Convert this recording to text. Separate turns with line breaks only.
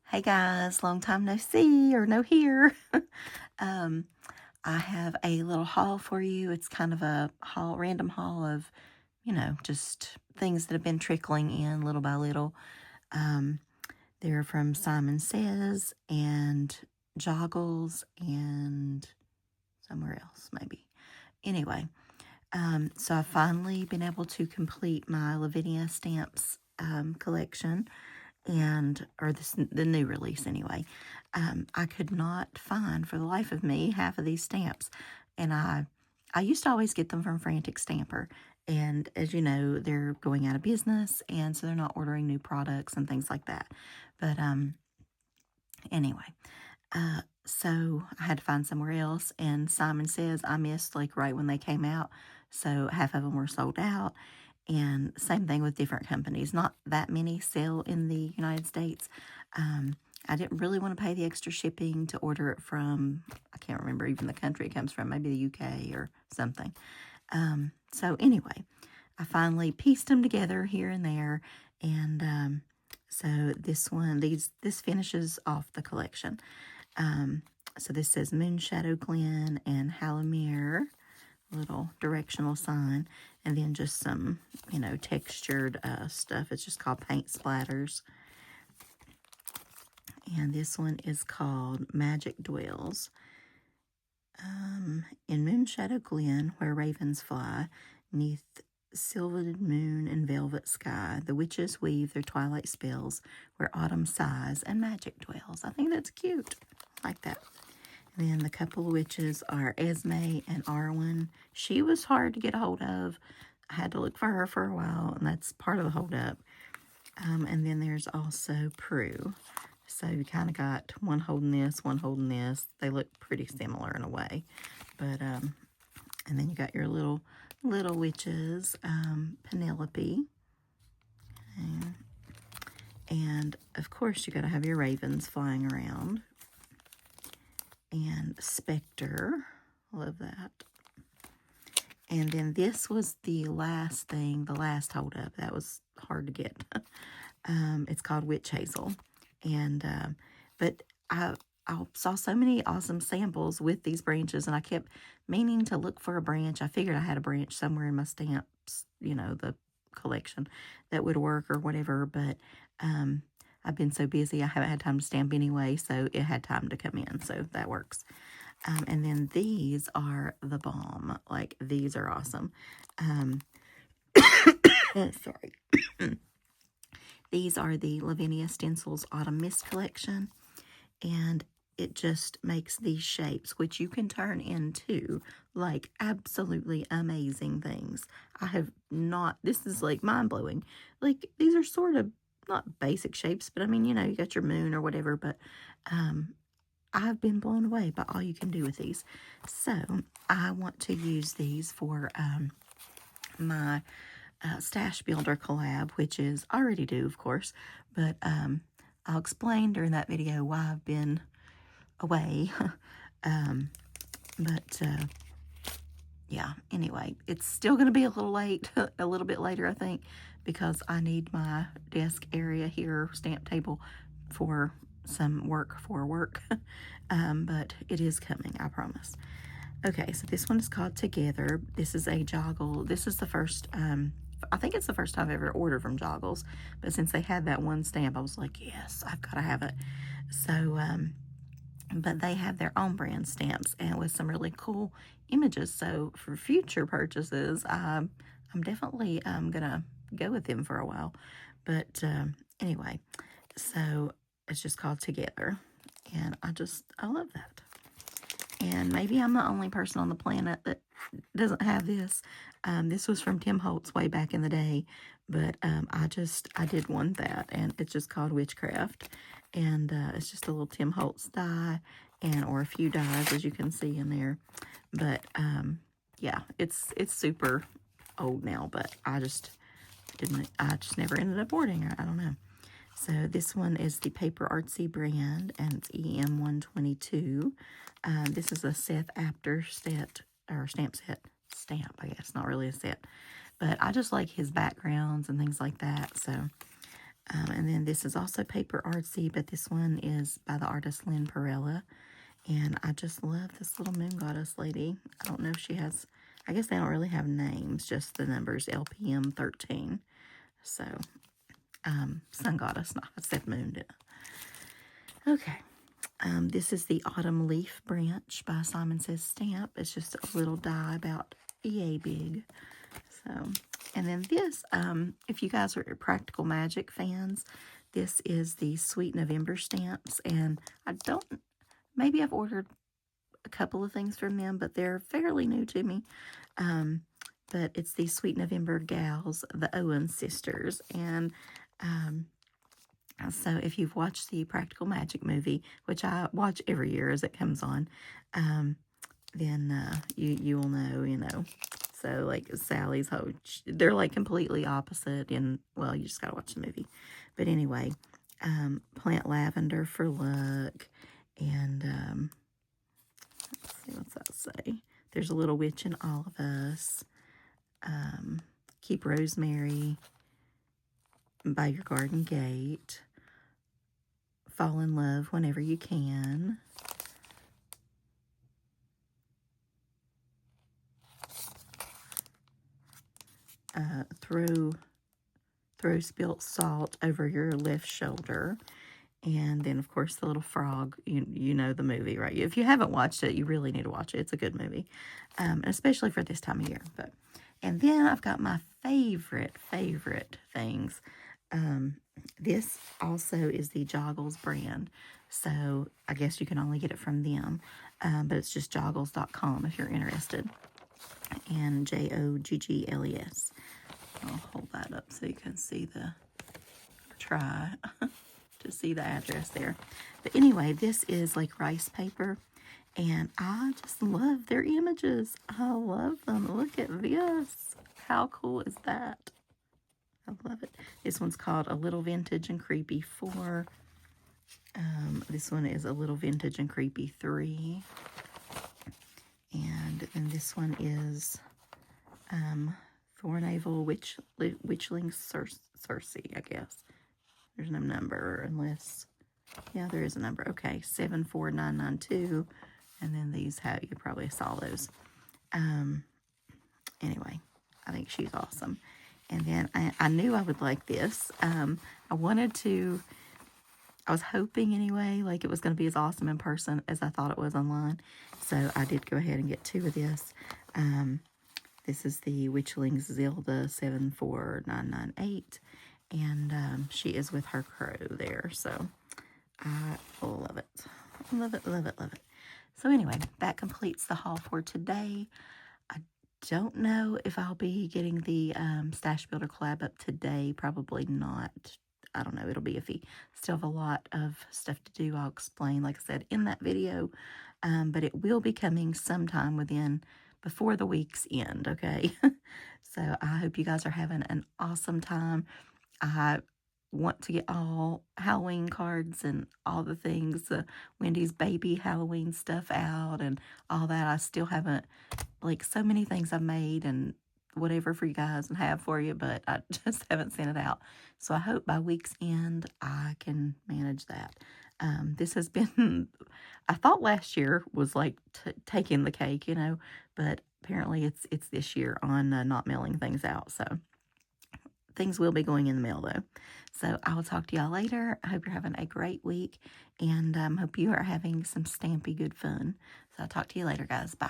Hey guys, long time no see or no hear. um, I have a little haul for you. It's kind of a random haul of, just things that have been trickling in little by little. Um, they're from Simon Says and Joggles and somewhere else, maybe. Anyway, so I've finally been able to complete my Lavinia stamps collection or the new release anyway. I could not find for the life of me half of these stamps, and I used to always get them from Frantic Stamper, and as you know, they're going out of business, and so they're not ordering new products and things like that. But anyway, so I had to find somewhere else, and Simon Says I missed like right when they came out, so half of them were sold out. And same thing with different companies. Not that many sell in the United States. I didn't really want to pay the extra shipping to order it from, I can't remember even the country it comes from, maybe the UK or something. So anyway, I finally pieced them together here and there. And so this finishes off the collection. So this says Moonshadow Glen and Halomere, little directional sign, and then just some, textured stuff. It's just called Paint Splatters. And this one is called Magic Dwells. In Moonshadow Glen, where ravens fly, neath silvered moon and velvet sky, the witches weave their twilight spells, where autumn sighs and magic dwells. I think that's cute. I like that. And then the couple of witches are Esme and Arwen. She was hard to get a hold of. I had to look for her for a while, and that's part of the hold up. And then there's also Prue. So you kind of got one holding this, one holding this. They look pretty similar in a way. But, and then you got your little witches, Penelope. And of course, you got to have your ravens flying around. And Spectre. Love that. And then this was the last holdup. That was hard to get. It's called Witch Hazel. And, but I saw so many awesome samples with these branches, and I kept meaning to look for a branch. I figured I had a branch somewhere in my stamps, the collection that would work or whatever, but, I've been so busy, I haven't had time to stamp anyway, so it had time to come in, so that works. And then these are the bomb. Like, these are awesome. Sorry. These are the Lavinia Stencils Autumn Mist collection, and it just makes these shapes, which you can turn into, like, absolutely amazing things. This is, like, mind-blowing. Like, these are sort of, not basic shapes, but, I mean, you got your moon or whatever, but, I've been blown away by all you can do with these. So, I want to use these for, my Stash Builder collab, which is already due, of course, but I'll explain during that video why I've been away. But yeah, anyway, it's still going to be a little late, a little bit later, I think, because I need my desk area here, stamp table, for some work but it is coming, I promise. Okay, so this one is called Together. This is a joggle. This is the first, I think it's the first time I've ever ordered from Joggles, but since they had that one stamp, I was like, yes, I've got to have it. So, but they have their own brand stamps and with some really cool images. So for future purchases, I'm definitely gonna go with them for a while. But anyway, so it's just called Together, and I love that. And maybe I'm the only person on the planet that doesn't have this. This was from Tim Holtz way back in the day, but I did want that, and it's just called Witchcraft, and it's just a little Tim Holtz die, or a few dies, as you can see in there. But yeah, it's super old now, but I just never ended up ordering it. I don't know. So this one is the Paper Artsy brand, and it's EM122. This is a Seth Apter set, or stamp set. Stamp, I guess, not really a set. But I just like his backgrounds and things like that. So And then this is also paper artsy, but this one is by the artist Lynn Perella. And I just love this little moon goddess lady. I don't know if she has, I guess they don't really have names, just the numbers LPM 13. So, sun goddess, no, I said moon, didn't I? Okay. This is the Autumn Leaf Branch by Simon Says Stamp. It's just a little die about yay big. So, and then this, if you guys are Practical Magic fans, this is the Sweet November stamps. And I don't, maybe I've ordered a couple of things from them, but they're fairly new to me. But it's the Sweet November Gals, the Owen sisters. And so if you've watched the Practical Magic movie, which I watch every year as it comes on, then you will know, you know. So like Sally's whole, they're like completely opposite, and well, you just gotta watch the movie. But anyway, plant lavender for luck, and let's see, what's that say? There's a little witch in all of us. Keep rosemary by your garden gate. Fall in love whenever you can. Throw spilt salt over your left shoulder. And then, of course, the little frog. You know the movie, right? If you haven't watched it, you really need to watch it. It's a good movie, especially for this time of year. And then I've got my favorite things. This also is the Joggles brand. So I guess you can only get it from them. But it's just joggles.com if you're interested. And Joggles. I'll hold that up so you can see try to see the address there. But anyway, this is like rice paper. And I just love their images. I love them. Look at this. How cool is that? I love it. This one's called A Little Vintage and Creepy 4. This one is A Little Vintage and Creepy 3. And then this one is Thornavel Witchling Circe, I guess. There's no number unless, yeah, there is a number. Okay, 74992. And then these have, you probably saw those. Anyway, I think she's awesome. And then I knew I would like this. I was hoping anyway, like it was going to be as awesome in person as I thought it was online. So I did go ahead and get 2 of this. This is the Witchling Zilda 74998. And she is with her crow there. So I love it. Love it, love it, love it. So anyway, that completes the haul for today. I don't know if I'll be getting the Stash Builder collab up today. Probably not. I don't know. It'll be iffy. Still have a lot of stuff to do. I'll explain, like I said, in that video. But it will be coming sometime before the week's end, okay? So I hope you guys are having an awesome time. I want to get all Halloween cards and all the things, Wendy's baby Halloween stuff out and all that. I still haven't, like, so many things I've made and whatever for you guys and have for you, but I just haven't sent it out. So I hope by week's end I can manage that. This has been, I thought last year was like taking the cake, you know, but apparently it's this year on not mailing things out. So things will be going in the mail though. So I will talk to y'all later. I hope you're having a great week and hope you are having some stampy good fun. So I'll talk to you later, guys. Bye.